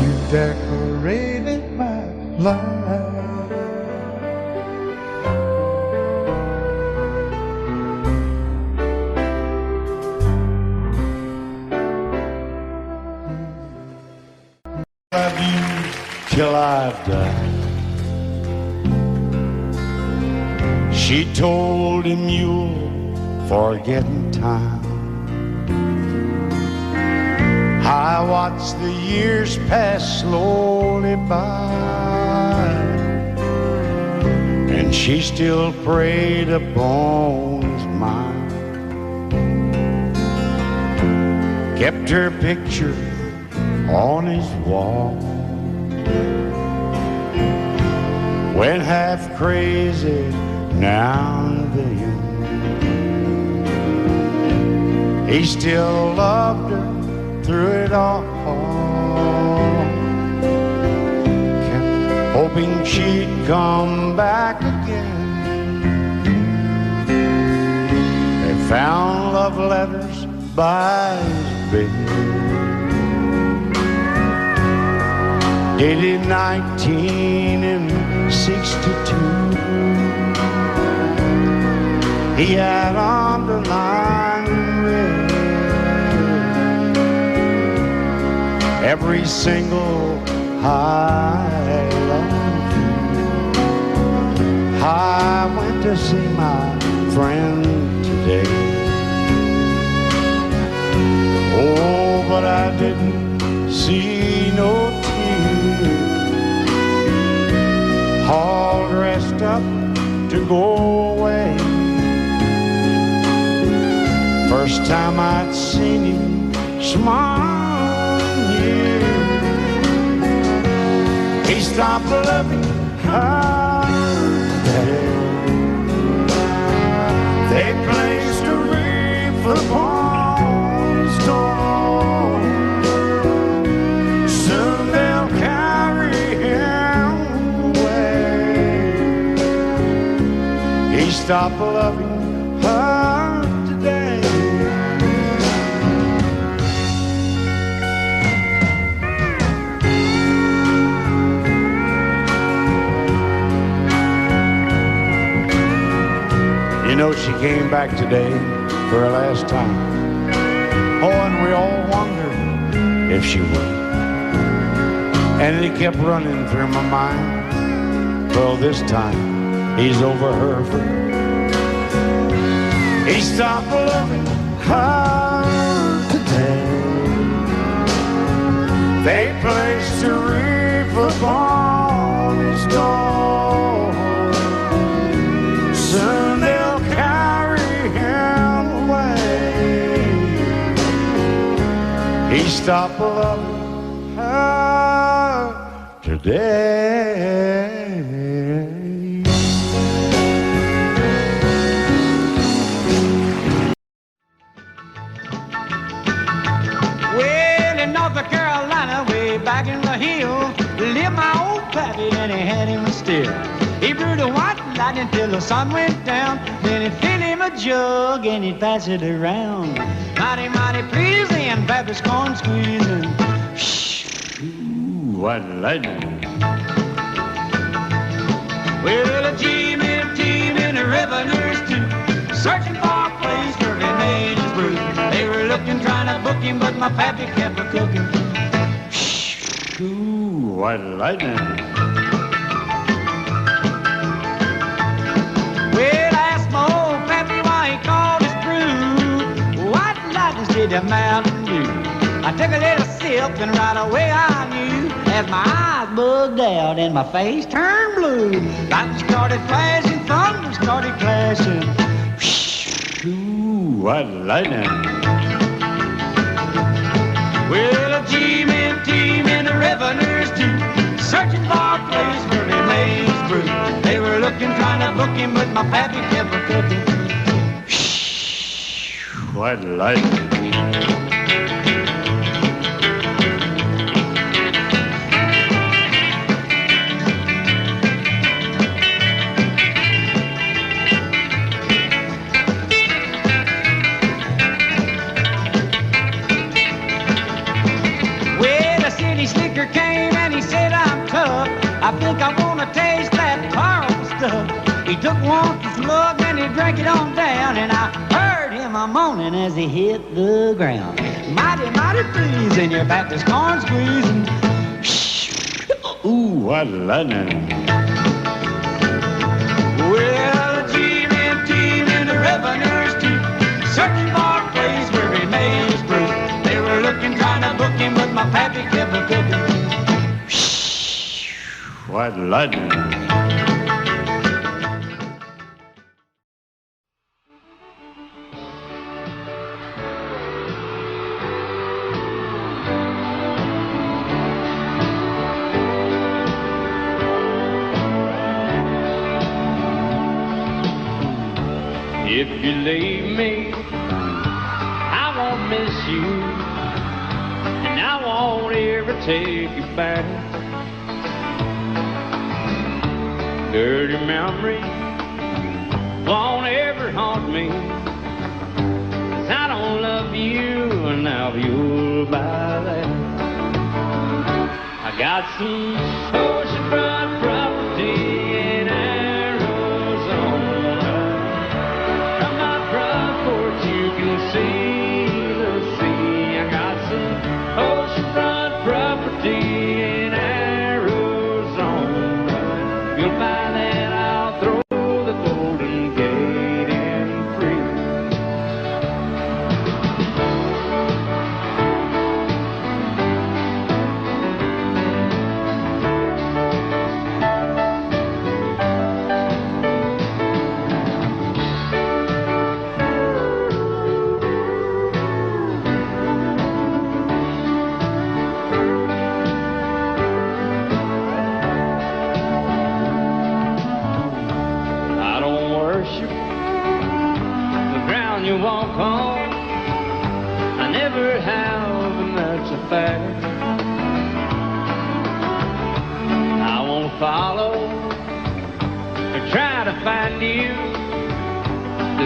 You decorated my life.
Love you till I've died. She told him you'll forget in time. I watched the years pass slowly by, and she still preyed upon his mind. Kept her picture on his wall, went half crazy now and then. He still loved her through it all, kept hoping she'd come back again. They found love letters by his bed, dated 1962. He had underlined in red every single I love you. I went to see my friend today. Oh, but I didn't see no First time I'd seen him smile, yeah. He stopped loving her today. They placed a wreath upon his door. Soon they'll carry him away. He stopped loving her today. You know, she came back today for her last time. Oh, and we all wondered if she would. And it kept running through my mind. Well, this time he's over her for good. He stopped loving her today. They placed a wreath upon his door. Soon they'll carry him away. He stopped loving her today.
Well, in North Carolina, way back in the hills, lived my old pappy and he had him still. He brewed a white lightning till the sun went down. Then he'd fill him a jug and he'd pass it around. Mighty, mighty pleasing, Baptist corn squeezing. Ooh, white lightning. Well, a team and the revenues too, searching for a place where he made his brew. They were looking, trying to book him, but my pappy kept a cooking. Ooh, white lightning. Well, I asked my old pappy why he called his brew white lightning did the Mountain Dew. I took a little sip and right away I knew, as my eyes bugged out and my face turned blue. Lightning started flashing, thunder started clashing. Ooh, white lightning. Well, a team and the revenues too, searching for a place where he made his brew. They were looking, trying to book him, but my pappy kept a cooking. White lightning. Slicker came and he said, I'm tough. I think I want to taste that powerful stuff. He took one slug and he drank it on down, and I heard him a moaning as he hit the ground. Mighty, mighty pleasing, your Baptist corn squeezing. Ooh, what lightning. Well, the team and the revenues too, searching for a place where he made his brew. They were looking, trying to book him, but my pappy kept a cooking. White lightning.
If you leave me, I won't miss you, and I won't ever take you back. Dirty memories won't ever haunt me, 'cause I don't love you, and now you'll buy that. I got some oceanfront property in Arizona. From my front porch you can see the sea. I got some oceanfront property in Arizona. You'll buy that, I'll throw the Golden Gate in free.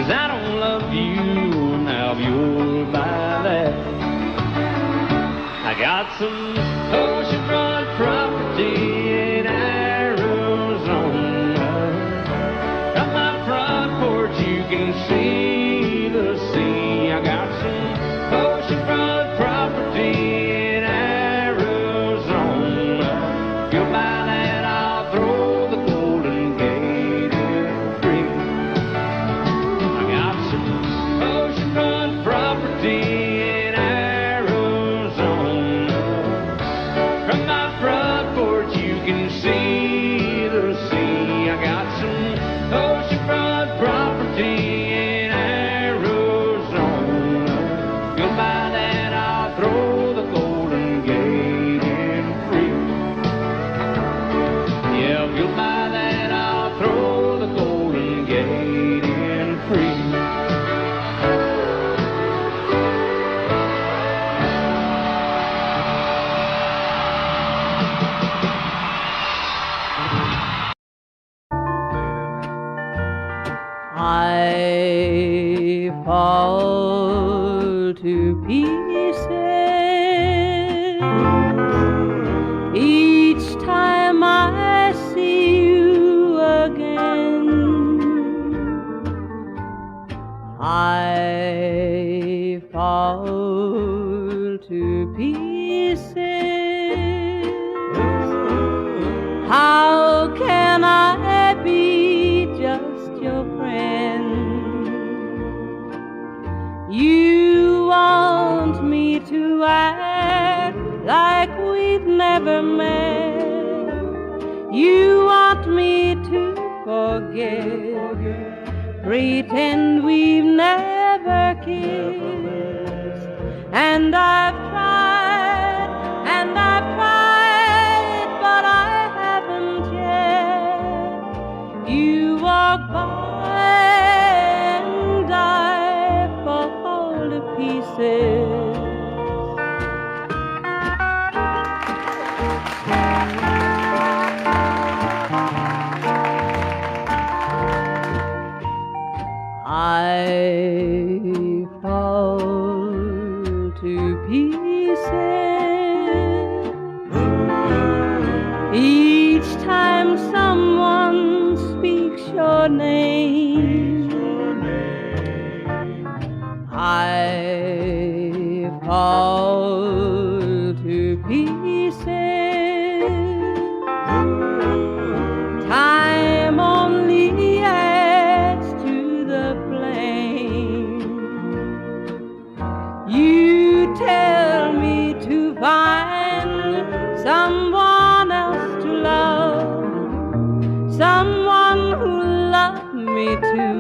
'cause I don't love you now if you'll buy that. I got some oceanfront property in Arizona. From my front porch you can see the sea. I got some oceanfront property in Arizona. If you'll buy that, I'll throw the Golden Gate in free. I got some oceanfront property in Arizona. From my front porch you can see the sea. I got some oceanfront property in Arizona. If you'll buy that, I'll throw the Golden Gate in free. Yeah, if you'll buy that, I'll throw the Golden Gate in free.
I fall to pieces each time I see you again. I fall to pieces. How can I be just your friend? You want me to act like we've never met. You want me to forget, pretend we've never kissed. And I've tried, but I haven't yet. You walk by and I fall to pieces. I fall to pieces each time someone speaks your name. I fall to pieces. Time only adds to the flame. You tell me to find someone else to love, someone who loved me too,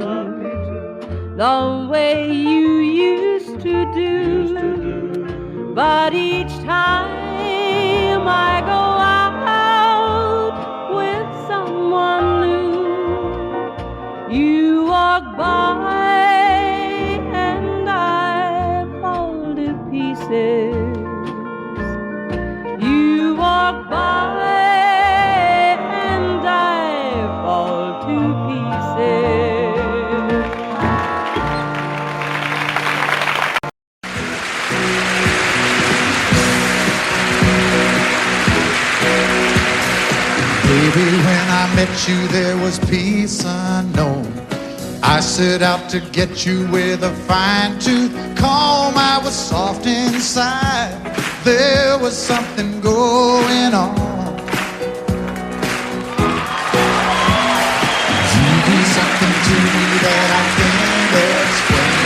the way you used to do. But each time I go out with someone new, you walk by and I fall to pieces. You walk by and I fall to pieces.
Baby, when I met you, there was peace unknown. I set out to get you with a fine-tooth comb. I was soft inside. There was something going on. You do something to me that I can't explain.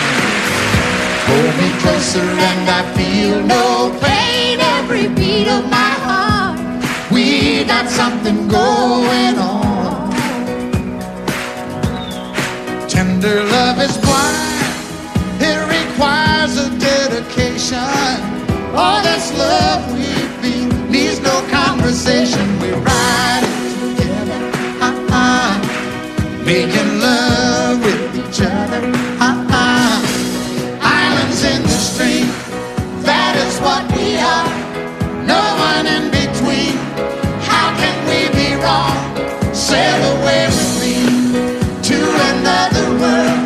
Hold me closer and I feel no pain. Every beat of my heart, we got something going on. Tender love is blind. It requires a dedication. All this love we feel needs no conversation. We ride it together, making love with each other, Islands in the stream, that is what we are. No one in between. How can we be wrong? Sail away with me to another world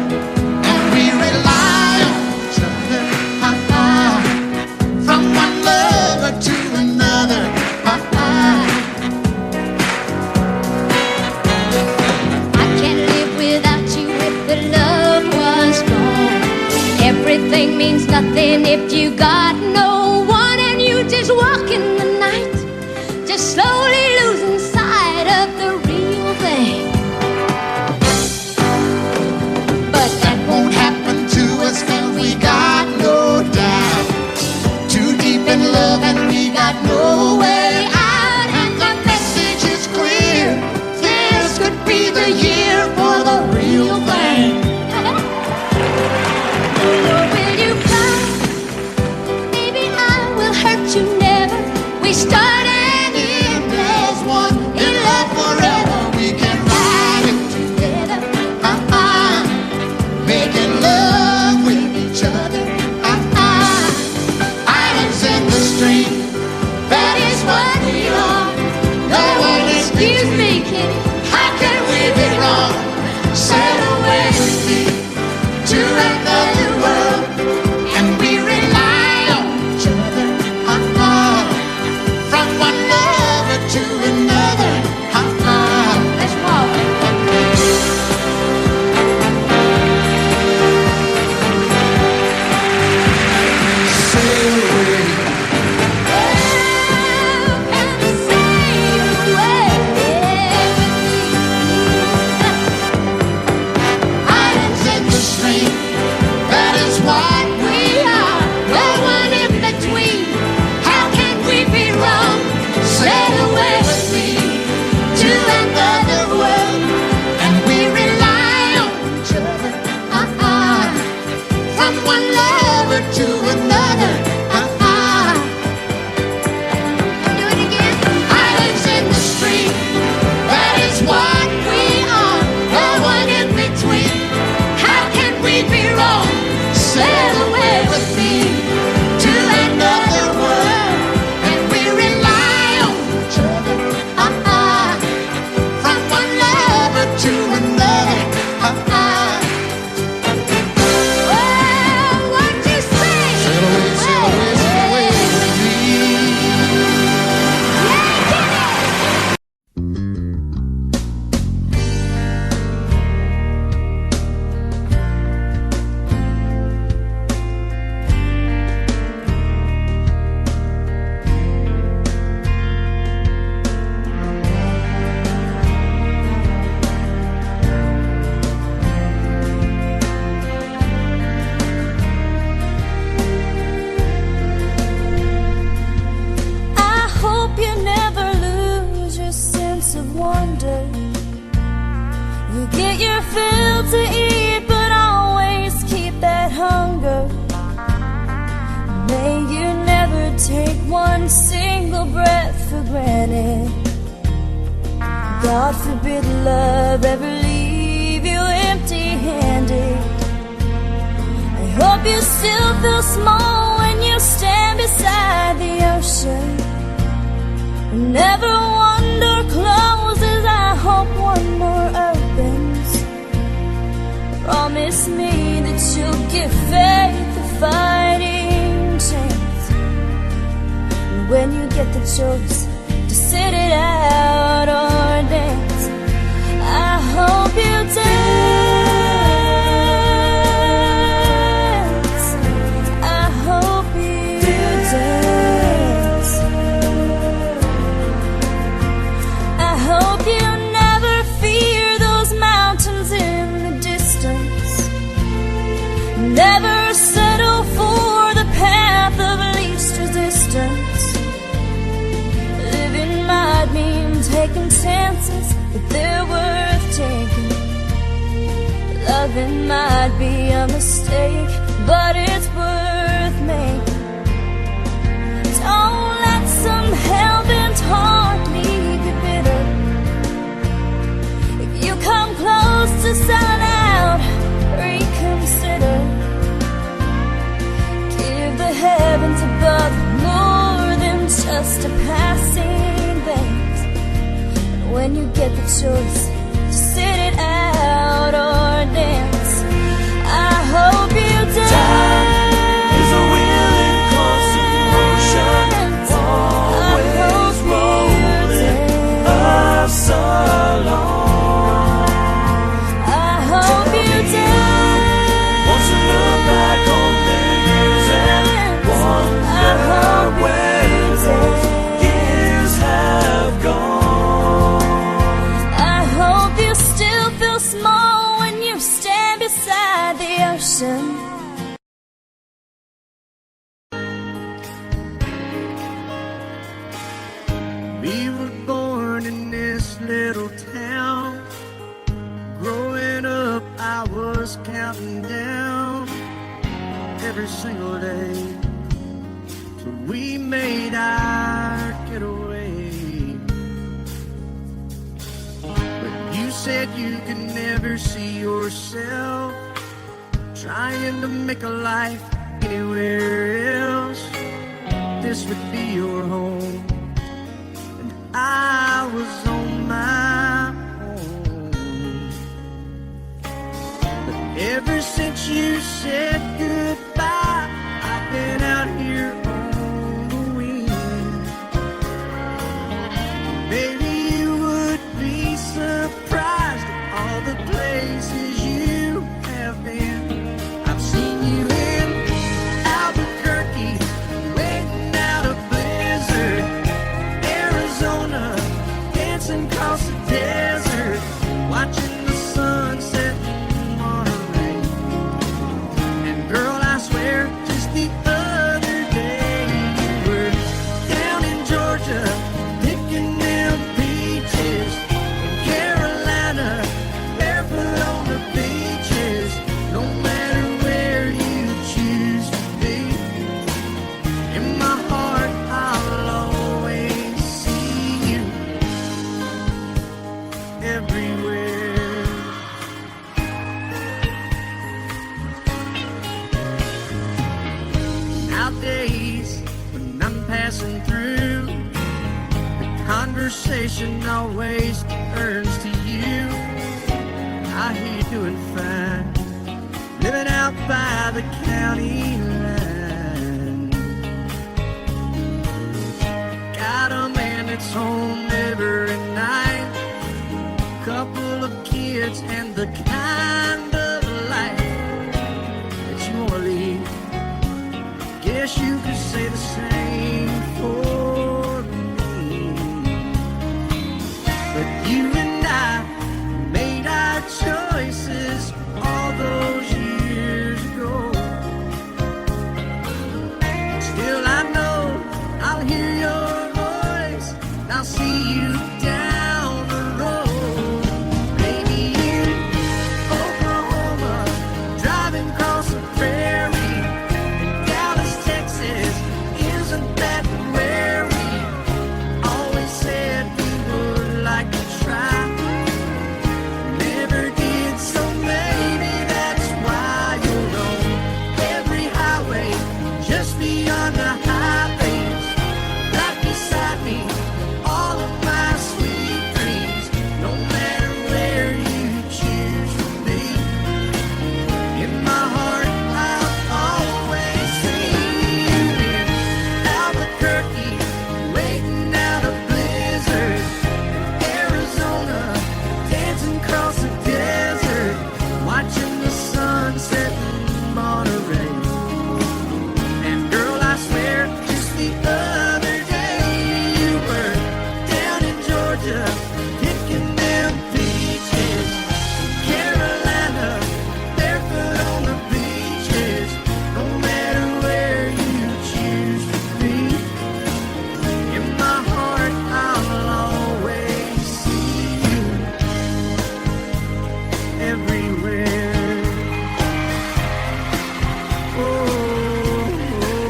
in love and we got no way out. And the message is clear. This could be the year for the real thing.
Will you come? Maybe I will hurt you never. We start and end as one.
In love forever, we can ride it together. Making love with each other. Islands in the stream, that is what we are. No one is
Excuse me, kitty.
How can we be wrong? Sail away with me to another world, and we rely on each other. From one lover to another.
Let's walk.
Sail away. Islands in the stream, that is what we are. No one in between. How can we be wrong? Sail away with me to another world, and we rely on each other. From one lover to another.
Do it again.
Islands in the stream, that is what we are. No one in between. How can we be wrong? Sail away with me to another world, and we rely on each other. From one lover to another.
Well, what you say?
Sail away, sail away, sail away with me.
I hope you never lose your sense of wonder. You get your fill to eat, but always keep that hunger. May you never take one single breath for granted. God forbid love ever leave you empty-handed. I hope you still feel small when you stand beside the ocean. Never one door closes, I hope one more opens. Promise me that you'll give faith a fighting chance. And when you get the choice to sit it out or dance, I hope you dance. I hope you dance. I hope you never fear those mountains in the distance. Never settle for the path of least resistance. Living might mean taking chances, but they're worth taking. Loving might be a mistake, but it's worth making. Don't let some hell-bent heart leave you bitter. If you come close to selling out, reconsider. Give the heavens above more than just a passing glance. And when you get the choice to sit it out or dance, I hope you dance.
Time is a willing constant motion, always rolling us along.
I hope you dance.
Once you look back on the years and wonder where those years have gone.
I hope
little town. Growing up, I was counting down every single day till we made our getaway. But you said you could never see yourself trying to make a life anywhere else. This would be your home, and I was on my own. But ever since you said goodbye, I've been out here on the wing. Maybe you would be surprised at all the places you have been. I've seen you in Albuquerque, waiting out a blizzard, Arizona, dancing across the desert, watching the sunset in Monterey. And girl, I swear, just the other day you were down in Georgia, picking them peaches, in Carolina, barefoot on the beaches. No matter where you choose to be, in my heart I'll always see you everywhere. Nowadays, when I'm passing through, the conversation always turns to you. I hear you doing fine, living out by the county line. Got a man that's home every night, couple of kids, and the kind of life that you wanna lead. Guess you could say the same for me. But you and I made our choices all those years ago. Still I know I'll hear your voice, and I'll see you down the road. Maybe in Oklahoma, driving across the prairie, in Dallas, Texas, isn't that where we always said we would like to try? Never did, so maybe that's why you're on every highway, just beyond the highways, right beside me, all of my sweet dreams. No matter where you choose to be, in my heart I'll always see you in Albuquerque, waiting out a blizzard, in Arizona, dancing across the desert, watching the sunset in Monterey. And girl, I swear, just the other day you were down in Georgia, picking them peaches, in Carolina, barefoot on the beaches. No matter where you choose to be, in my heart I'll always see you everywhere. Oh, oh, oh.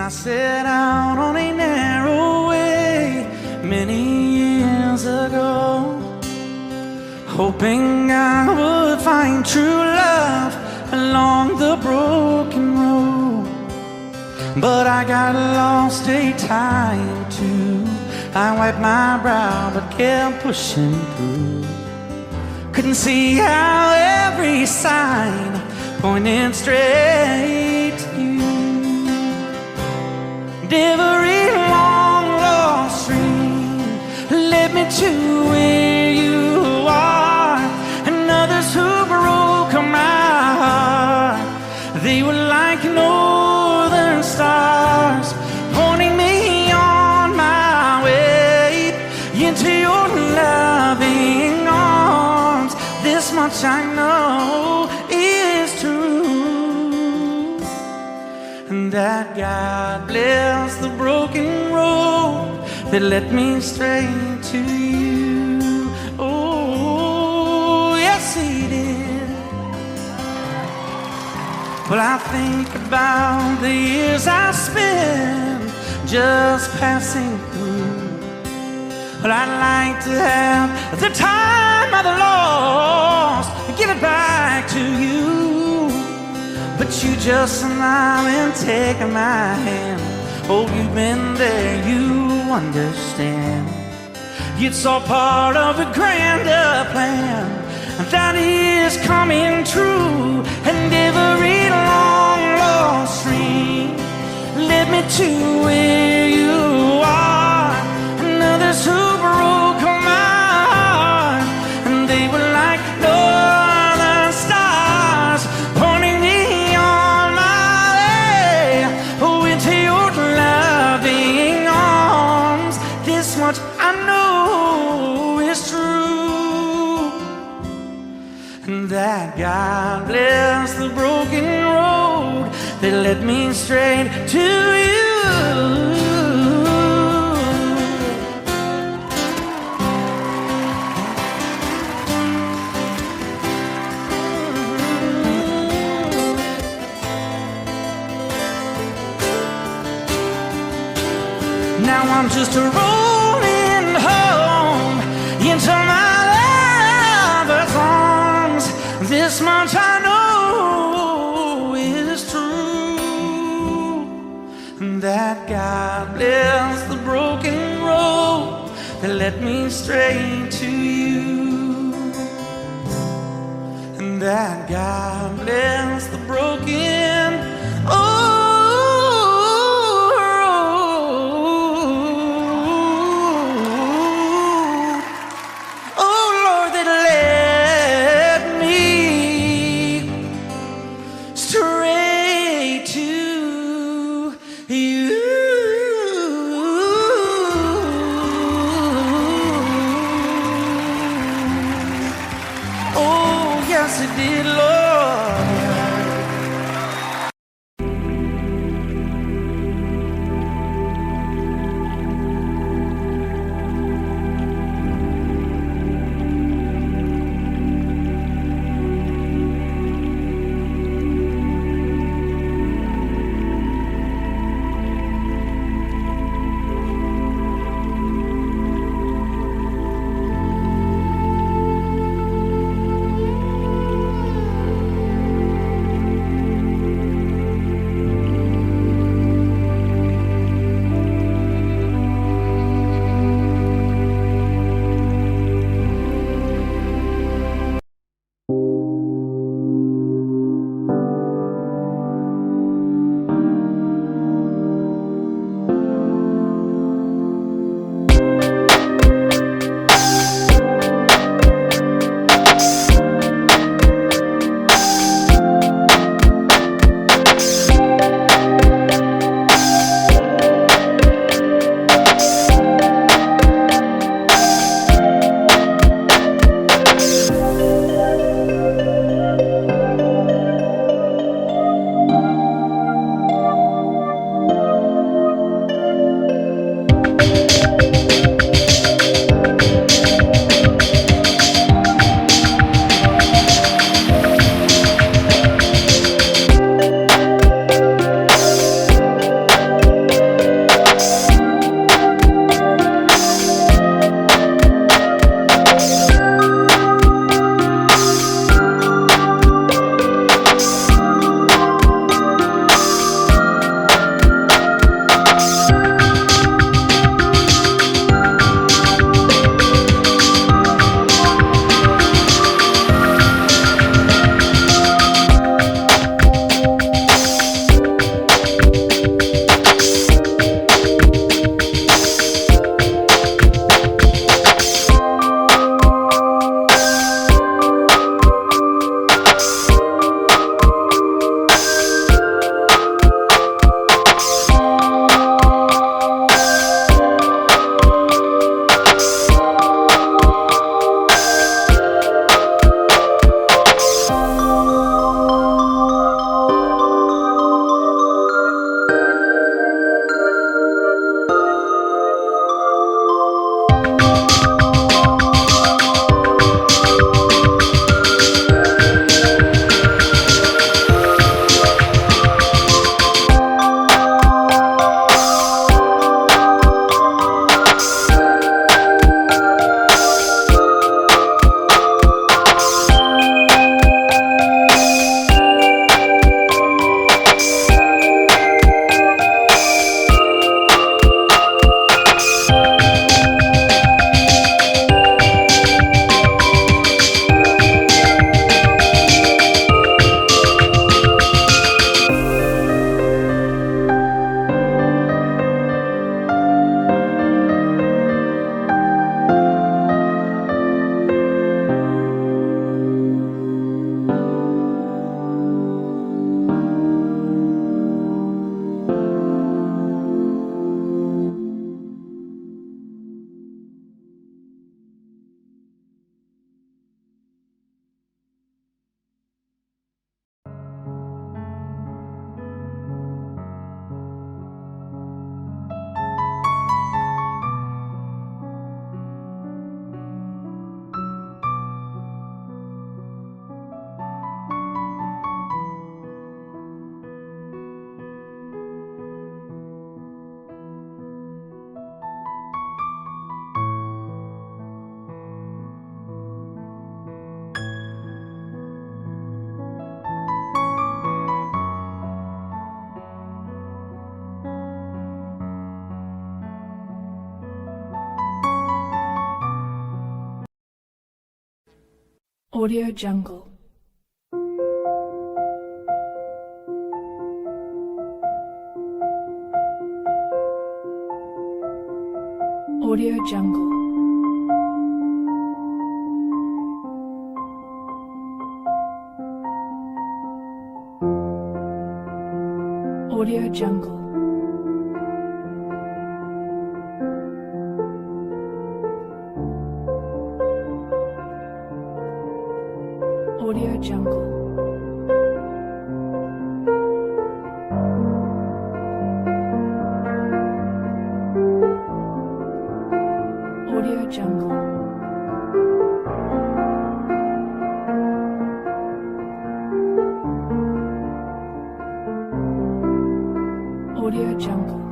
I set out on a narrow way many years ago, hoping I would find true love along the broken road. But I got lost a time too. I wiped my brow but kept pushing through, couldn't see how every sign pointed straight to you. And every long lost dream led me to where you are. And others who broke my heart, they were like northern stars, pointing me on my way into your loving arms. This much I know is true, and that God bless the broken road that led me straight to you. Oh, yes, He did. Well, I think about the years I spent just passing through. Well, I'd like to have the time I've lost and give it back to you. But you just smile and take my hand. Oh, you've been there, you understand. It's all part of a grander plan that is coming true. And every long lost dream led me to where you are. And others who broke my heart, and they were like northern stars, pointing me on my way into your loving arms. This much I know is true, and that God bless the broken road that led me straight to you. Now I'm just rolling home into my lover's arms. This much I know is true, and that God bless the broken road that led me straight to you. And that God bless the broken
Audio Jungle. Audio Jungle. Audio Jungle. Audio Jungle. Audio Jungle. Audio Jungle.